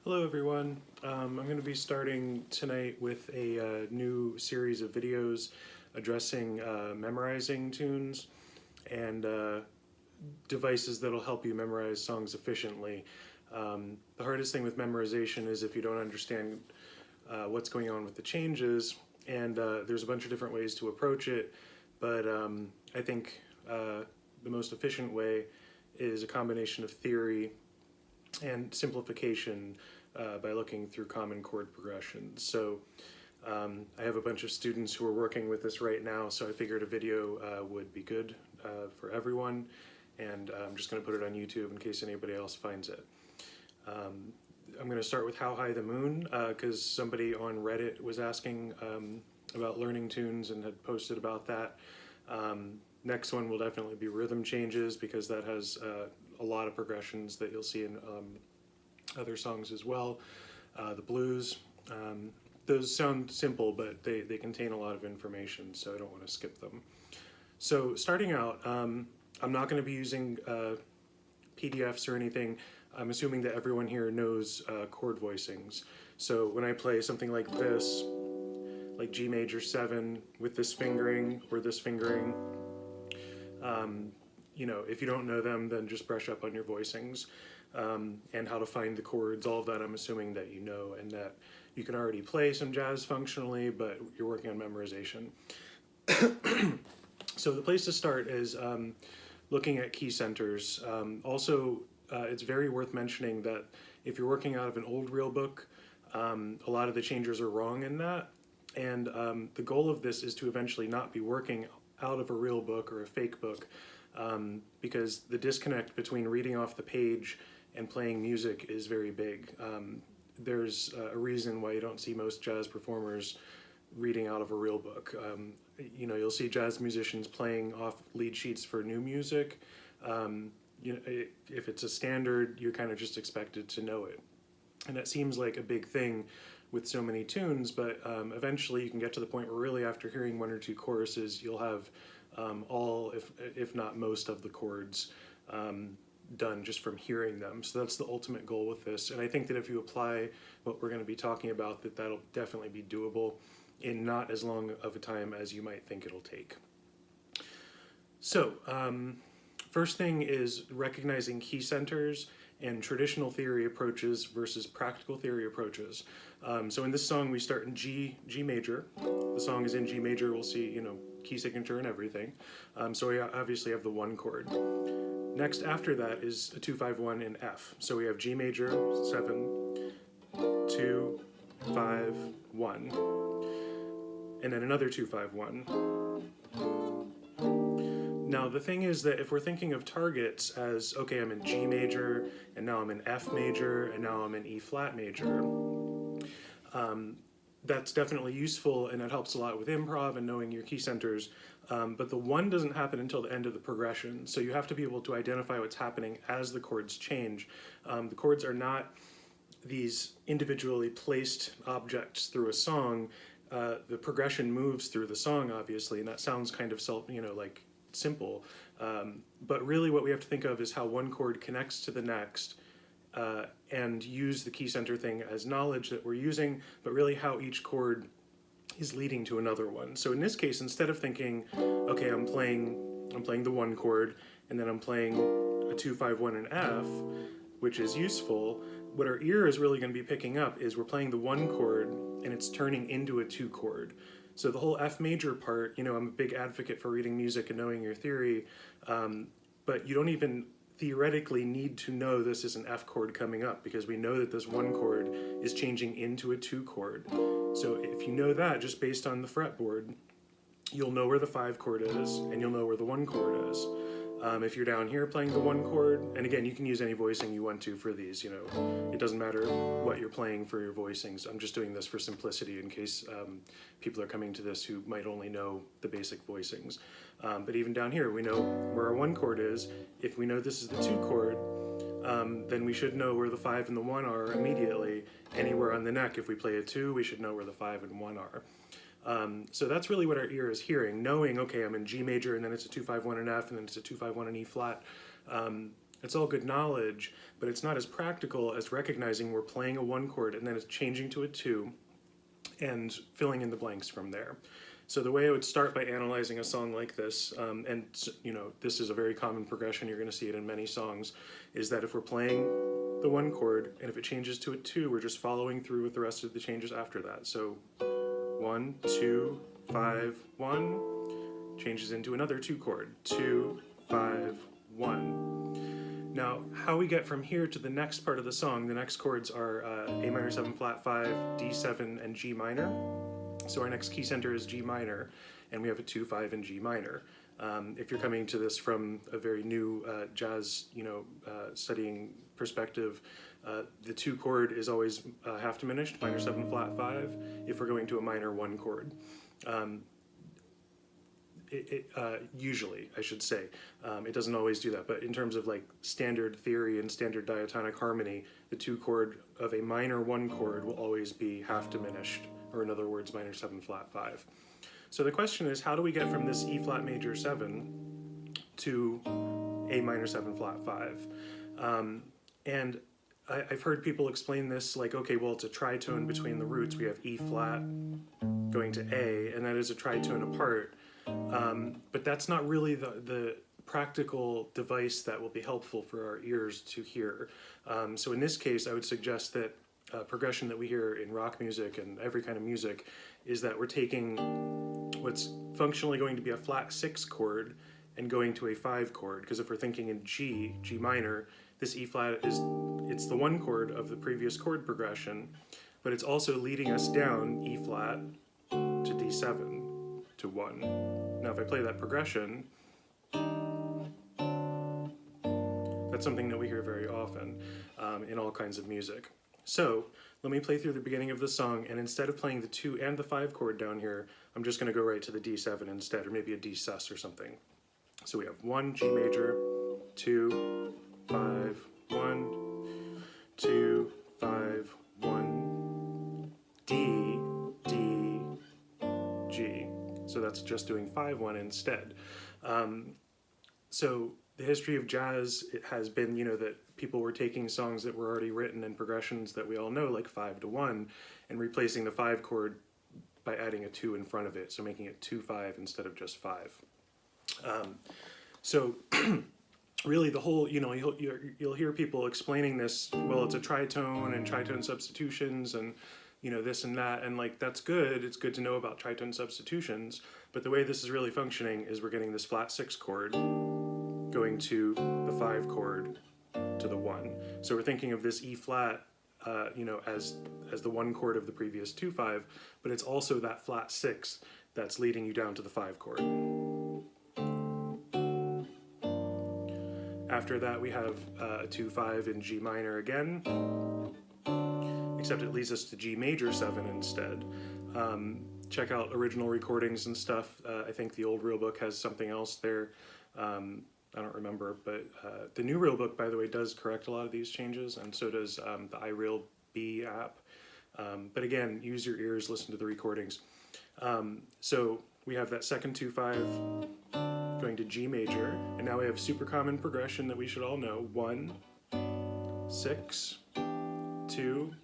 Hello everyone. I'm going to be starting tonight with a new series of videos addressing memorizing tunes and devices that'll help you memorize songs efficiently. The hardest thing with memorization is if you don't understand what's going on with the changes, and there's a bunch of different ways to approach it, but I think the most efficient way is a combination of theory and simplification by looking through common chord progressions. So I have a bunch of students who are working with this right now, so I figured a video would be good for everyone, and I'm just going to put it on YouTube in case anybody else finds it. I'm going to start with How High the Moon, because somebody on Reddit was asking about learning tunes and had posted about that. Next one will definitely be rhythm changes, because that has a lot of progressions that you'll see in other songs as well. The blues, those sound simple, but they contain a lot of information, so I don't want to skip them. So starting out, I'm not going to be using PDFs or anything. I'm assuming that everyone here knows chord voicings. So when I play something like this, like G major 7 with this fingering or this fingering, you know, if you don't know them, then just brush up on your voicings and how to find the chords. All of that I'm assuming that you know, and that you can already play some jazz functionally, but you're working on memorization. So the place to start is looking at key centers. Also, it's very worth mentioning that if you're working out of an old real book, a lot of the changes are wrong in that. And the goal of this is to eventually not be working out of a real book or a fake book, because the disconnect between reading off the page and playing music is very big. There's a reason why you don't see most jazz performers reading out of a real book. You know, you'll see jazz musicians playing off lead sheets for new music. You know, if it's a standard, you're kind of just expected to know it. And that seems like a big thing with so many tunes, but eventually you can get to the point where really after hearing one or two choruses, you'll have all, if not most of the chords done just from hearing them. So that's the ultimate goal with this. And I think that if you apply what we're going to be talking about, that'll definitely be doable in not as long of a time as you might think it'll take. So first thing is recognizing key centers and traditional theory approaches versus practical theory approaches. So in this song, we start in G major. The song is in G major. We'll see, you know, key signature and everything. So we obviously have the 1 chord. Next after that is a 2-5-1 in F. So we have G major, 7, 2, 5, 1. And then another 2-5-1. Now the thing is that if we're thinking of targets as, okay, I'm in G major, and now I'm in F major, and now I'm in E flat major, that's definitely useful, and it helps a lot with improv and knowing your key centers, but the 1 doesn't happen until the end of the progression, so you have to be able to identify what's happening as the chords change. The chords are not these individually placed objects through a song. The progression moves through the song, obviously, and that sounds kind of like simple, but really what we have to think of is how one chord connects to the next, and use the key center thing as knowledge that we're using, but really how each chord is leading to another one. So in this case, instead of thinking, okay, I'm playing the 1 chord, and then I'm playing a 2-5-1 in F, which is useful, what our ear is really going to be picking up is we're playing the 1 chord, and it's turning into a 2 chord. So the whole F major part, you know, I'm a big advocate for reading music and knowing your theory, but you don't even theoretically need to know this is an F chord coming up, because we know that this 1 chord is changing into a 2 chord. So if you know that just based on the fretboard, you'll know where the 5 chord is, and you'll know where the 1 chord is. If you're down here playing the 1 chord, and again, you can use any voicing you want to for these, you know, it doesn't matter what you're playing for your voicings. I'm just doing this for simplicity in case people are coming to this who might only know the basic voicings. But even down here, we know where our 1 chord is. If we know this is the 2 chord, then we should know where the 5 and the 1 are immediately. Anywhere on the neck, if we play a 2, we should know where the 5 and 1 are. So that's really what our ear is hearing, knowing, okay, I'm in G major, and then it's a 2-5-1 in F, and then it's a 2-5-1 in E flat. It's all good knowledge, but it's not as practical as recognizing we're playing a 1 chord and then it's changing to a 2 and filling in the blanks from there. So the way I would start by analyzing a song like this, and you know, this is a very common progression, you're going to see it in many songs, is that if we're playing the 1 chord and if it changes to a 2, we're just following through with the rest of the changes after that. So 1, 2, 5, 1, changes into another 2 chord, 2, 5, 1. Now, how we get from here to the next part of the song, the next chords are A minor 7 flat 5, D7, and G minor. So our next key center is G minor, and we have a 2, 5, and G minor. If you're coming to this from a very new jazz, studying perspective, the 2 chord is always half diminished, minor 7 flat 5, if we're going to a minor 1 chord. Usually, I should say. It doesn't always do that, but in terms of like standard theory and standard diatonic harmony, the 2 chord of a minor 1 chord will always be half diminished, or in other words, minor 7 flat 5. So the question is, how do we get from this E flat major 7 to A minor 7 flat 5? And I've heard people explain this like, okay, well, it's a tritone between the roots. We have E flat going to A, and that is a tritone apart. But that's not really the practical device that will be helpful for our ears to hear. So in this case, I would suggest that progression that we hear in rock music and every kind of music is that we're taking what's functionally going to be a flat 6 chord and going to a 5 chord, because if we're thinking in G minor, this E flat it's the 1 chord of the previous chord progression, but it's also leading us down E flat to D7 to 1. Now if I play that progression, that's something that we hear very often in all kinds of music. So let me play through the beginning of the song, and instead of playing the 2 and the 5 chord down here, I'm just going to go right to the D7 instead, or maybe a D sus or something. So we have 1, G major, 2, 5, 1, 2, 5, 1, D, D, G. So that's just doing 5, 1 instead. So the history of jazz, it has been, that people were taking songs that were already written in progressions that we all know, like 5 to 1, and replacing the 5 chord by adding a 2 in front of it, so making it 2, 5 instead of just 5. So really the whole, you'll hear people explaining this, well, it's a tritone and tritone substitutions and, this and that, and like, that's good. It's good to know about tritone substitutions, but the way this is really functioning is we're getting this flat 6 chord going to the 5 chord to the 1. So we're thinking of this E flat, as the 1 chord of the previous 2, 5, but it's also that flat 6 that's leading you down to the 5 chord. After that, we have a 2, 5 in G minor again, except it leads us to G major 7 instead. Check out original recordings and stuff. I think the old real book has something else there. I don't remember, but the new real book, by the way, does correct a lot of these changes, and so does the iReal B app. But again, use your ears, listen to the recordings. So we have that second 2, 5 going to G major, and now we have super common progression that we should all know: 1, 6, 2,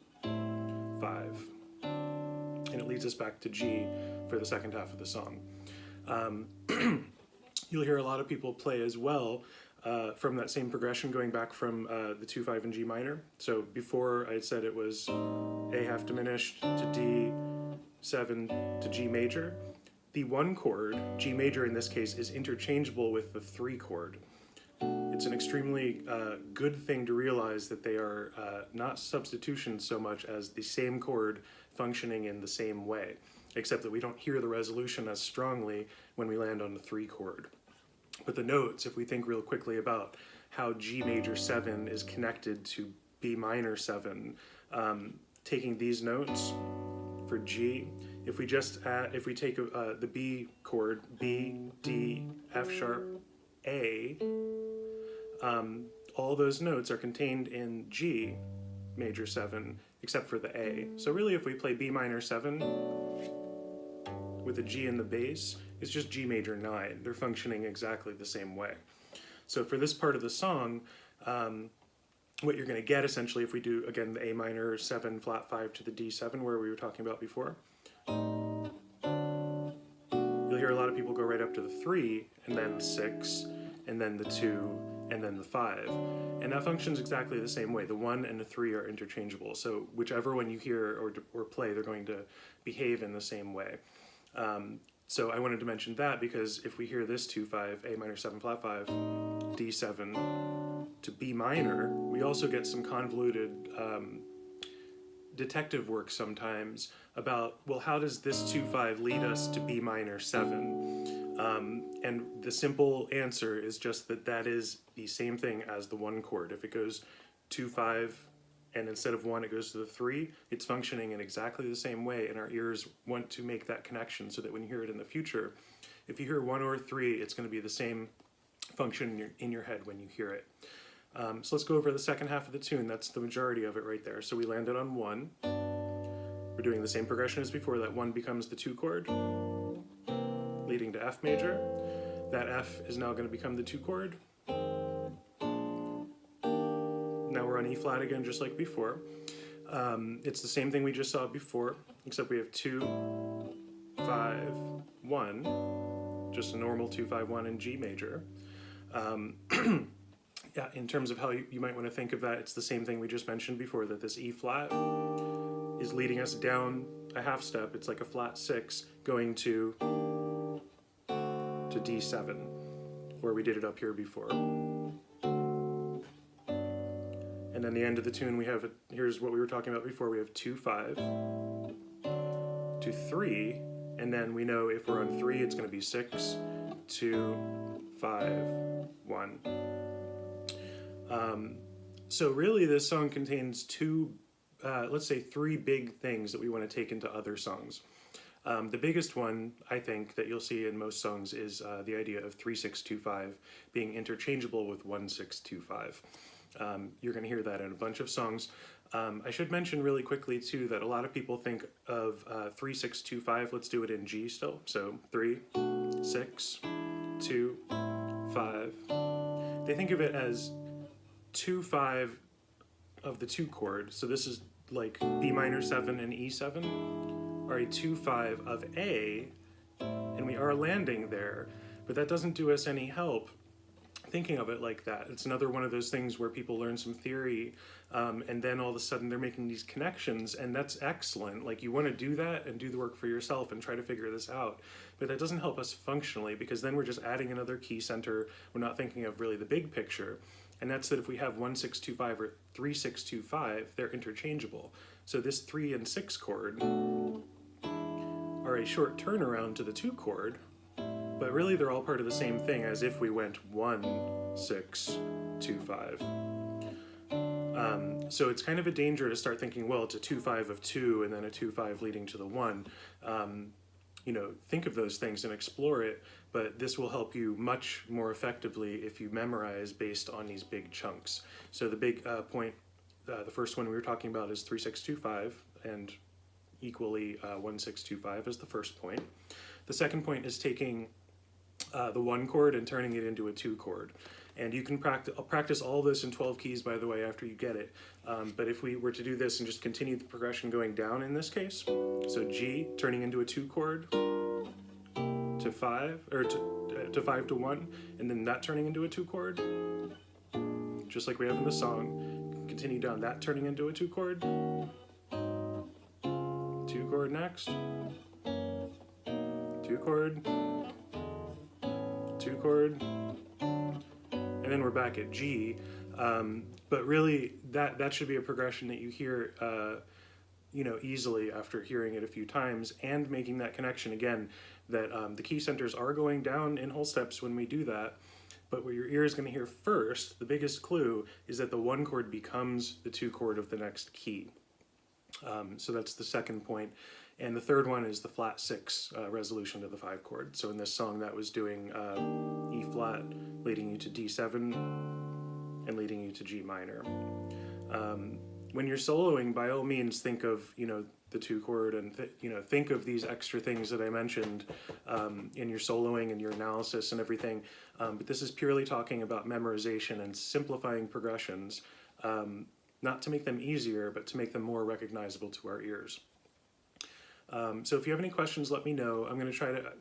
5. And it leads us back to G for the second half of the song. You'll hear a lot of people play as well from that same progression, going back from the 2, 5 and G minor. So before I said it was A half diminished to D, 7 to G major. The 1 chord, G major in this case, is interchangeable with the 3 chord. It's an extremely good thing to realize that they are not substitutions so much as the same chord functioning in the same way, except that we don't hear the resolution as strongly when we land on the 3 chord. But the notes, if we think real quickly about how G major 7 is connected to B minor 7, taking these notes for G, if we take the B chord, B, D, F sharp, A, all those notes are contained in G major 7, except for the A. So really, if we play B minor 7 with a G in the bass, it's just G major 9. They're functioning exactly the same way. So for this part of the song, what you're going to get essentially if we do, again, the A minor 7 flat 5 to the D7 where we were talking about before. You'll hear a lot of people go right up to the 3 and then 6 and then the 2 and then the 5. And that functions exactly the same way. The 1 and the 3 are interchangeable. So whichever one you hear or play, they're going to behave in the same way. So I wanted to mention that because if we hear this 2-5, A minor 7 flat 5, D7 to B minor, we also get some convoluted detective work sometimes about, well, how does this 2-5 lead us to B minor 7? And the simple answer is just that that is the same thing as the 1 chord. If it goes 2-5 and instead of 1 it goes to the 3, it's functioning in exactly the same way, and our ears want to make that connection so that when you hear it in the future, if you hear 1 or 3, it's going to be the same function in your head when you hear it. So let's go over the second half of the tune. That's the majority of it right there. So we landed on 1. We're doing the same progression as before. That 1 becomes the 2 chord, leading to F major. That F is now going to become the 2 chord. Now we're on E flat again, just like before. It's the same thing we just saw before, except we have 2, 5, 1, just a normal 2, 5, 1 in G major. Yeah, in terms of how you might want to think of that, it's the same thing we just mentioned before, that this E flat is leading us down a half step. It's like a flat 6 going to D7, where we did it up here before. And then the end of the tune, we have, here's what we were talking about before, we have 2, 5, to 3, and then we know if we're on 3, it's going to be 6, 2, 5, 1. So really this song contains let's say 3 big things that we want to take into other songs. The biggest one, I think, that you'll see in most songs is the idea of 3-6-2-5 being interchangeable with 1-6-2-5. You're going to hear that in a bunch of songs. I should mention really quickly too that a lot of people think of 3-6-2-5. Let's do it in G still. So 3, 6, 2, 5. They think of it as 2-5 of the 2 chord. So this is like B minor 7 and E7 are a 2-5 of A, and we are landing there, but that doesn't do us any help thinking of it like that. It's another one of those things where people learn some theory and then all of a sudden they're making these connections, and that's excellent. Like, you want to do that and do the work for yourself and try to figure this out, but that doesn't help us functionally, because then we're just adding another key center. We're not thinking of really the big picture, and that's that if we have 1-6-2-5 or 3-6-2-5, they're interchangeable. So this 3 and 6 chord are a short turnaround to the 2 chord, but really they're all part of the same thing as if we went 1-6-2-5. So it's kind of a danger to start thinking, well, it's a 2-5 of 2 and then a 2-5 leading to the 1. You know, think of those things and explore it, but this will help you much more effectively if you memorize based on these big chunks. So the big point, the first one we were talking about is 3-6-2-5, and equally 1-6-2-5 is the first point. The second point is taking the 1 chord and turning it into a 2 chord. And you can practice all this in 12 keys, by the way, after you get it. But if we were to do this and just continue the progression going down in this case, so G turning into a 2 chord to 5, or to 5 to 1, and then that turning into a 2 chord, just like we have in the song. Continue down, that turning into a 2 chord, 2 chord next, 2 chord, 2 chord, and then we're back at G. But really, that should be a progression that you hear, you know, easily after hearing it a few times and making that connection again, that the key centers are going down in whole steps when we do that. But what your ear is going to hear first, the biggest clue, is that the 1 chord becomes the 2 chord of the next key. So that's the second point. And the third one is the flat 6 resolution to the 5 chord. So in this song, that was doing E flat, leading you to D7, and leading you to G minor. When you're soloing, by all means, think of, you know, the 2 chord, and think of these extra things that I mentioned in your soloing and your analysis and everything. But this is purely talking about memorization and simplifying progressions, not to make them easier, but to make them more recognizable to our ears. So if you have any questions, let me know. I'm going to try to,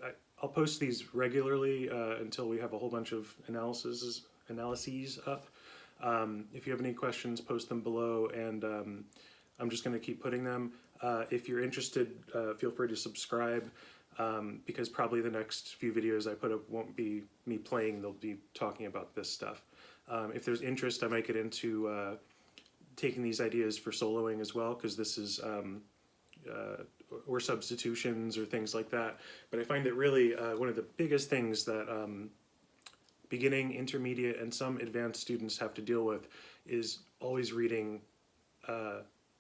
I'll post these regularly until we have a whole bunch of analyses up. If you have any questions, post them below, and I'm just going to keep putting them. If you're interested, feel free to subscribe, because probably the next few videos I put up won't be me playing, they'll be talking about this stuff. If there's interest, I might get into taking these ideas for soloing as well, because this is, or substitutions or things like that. But I find that really one of the biggest things that beginning, intermediate, and some advanced students have to deal with is always reading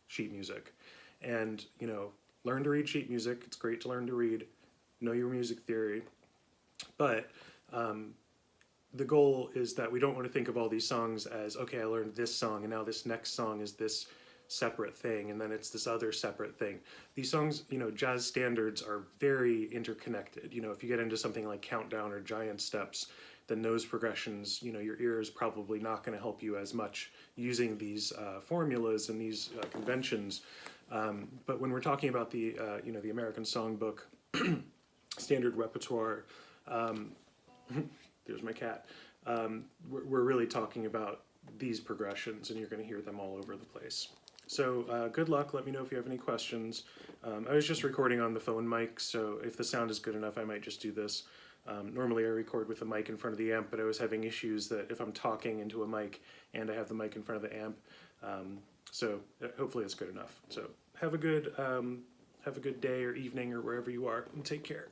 sheet music. And, learn to read sheet music. It's great to learn to read, know your music theory. But the goal is that we don't want to think of all these songs as, okay, I learned this song, and now this next song is this separate thing, and then it's this other separate thing. These songs, jazz standards are very interconnected. If you get into something like Countdown or Giant Steps, then those progressions, your ear is probably not going to help you as much using these formulas and these conventions. But when we're talking about the, the American Songbook standard repertoire, there's my cat, we're really talking about these progressions, and you're going to hear them all over the place. So good luck. Let me know if you have any questions. I was just recording on the phone mic, so if the sound is good enough, I might just do this. Normally I record with the mic in front of the amp, but I was having issues that if I'm talking into a mic and I have the mic in front of the amp, so hopefully it's good enough. So have a good day or evening or wherever you are, and take care.